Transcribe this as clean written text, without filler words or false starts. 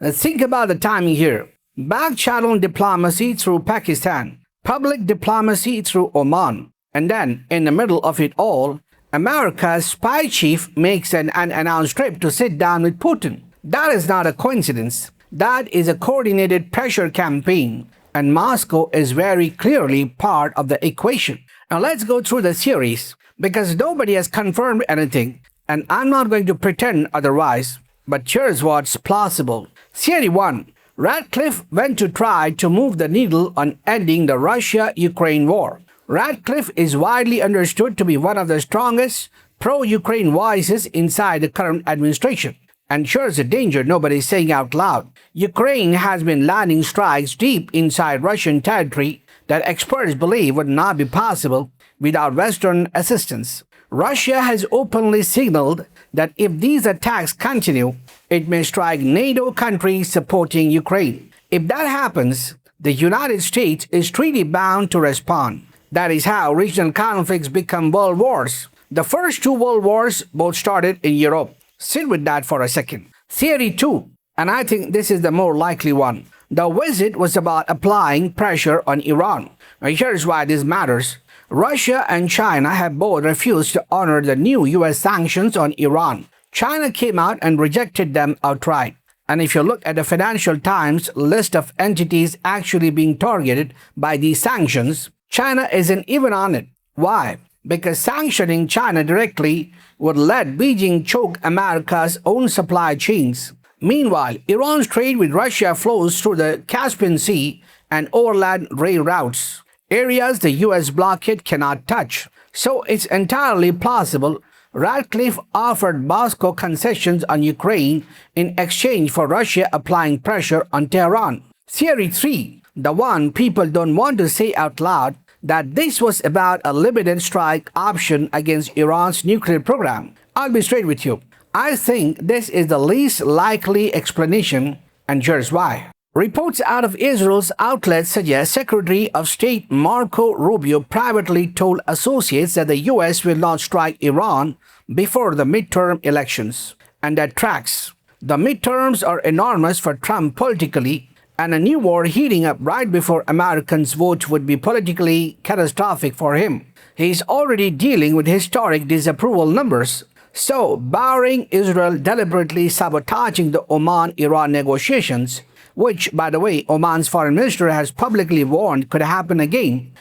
Let's think about the timing here. Back channel diplomacy through Pakistan, public diplomacy through Oman, and then, in the middle of it all, America's spy chief makes an unannounced trip to sit down with Putin. That is not a coincidence. That is a coordinated pressure campaign, and Moscow is very clearly part of the equation. Now let's go through the series, because nobody has confirmed anything, and I'm not going to pretend otherwise, but here's what's plausible. Theory 1. Ratcliffe went to try to move the needle on ending the Russia-Ukraine war. Ratcliffe is widely understood to be one of the strongest pro-Ukraine voices inside the current administration. And here's the danger nobody is saying out loud. Ukraine has been landing strikes deep inside Russian territory that experts believe would not be possible without Western assistance. Russia has openly signaled that if these attacks continue, it may strike NATO countries supporting Ukraine. If that happens, the United States is treaty bound to respond. That is how regional conflicts become world wars. The first two world wars both started in Europe. Sit with that for a second. Theory 2, and I think this is the more likely one. The visit was about applying pressure on Iran. Now here's why this matters. Russia and China have both refused to honor the new US sanctions on Iran. China came out and rejected them outright. And if you look at the Financial Times list of entities actually being targeted by these sanctions, China isn't even on it. Why? Because sanctioning China directly would let Beijing choke America's own supply chains. Meanwhile, Iran's trade with Russia flows through the Caspian Sea and overland rail routes, areas the US blockade cannot touch. So it's entirely plausible Ratcliffe offered Moscow concessions on Ukraine in exchange for Russia applying pressure on Tehran. Theory 3, the one people don't want to say out loud, that this was about a limited strike option against Iran's nuclear program. I'll be straight with you. I think this is the least likely explanation, and here's why. Reports out of Israel's outlets suggest Secretary of State Marco Rubio privately told associates that the US will not strike Iran before the midterm elections. And that tracks. The midterms are enormous for Trump politically, and a new war heating up right before Americans vote would be politically catastrophic for him. He is already dealing with historic disapproval numbers. So, barring Israel deliberately sabotaging the Oman-Iran negotiations, which, by the way, Oman's foreign minister has publicly warned could happen again,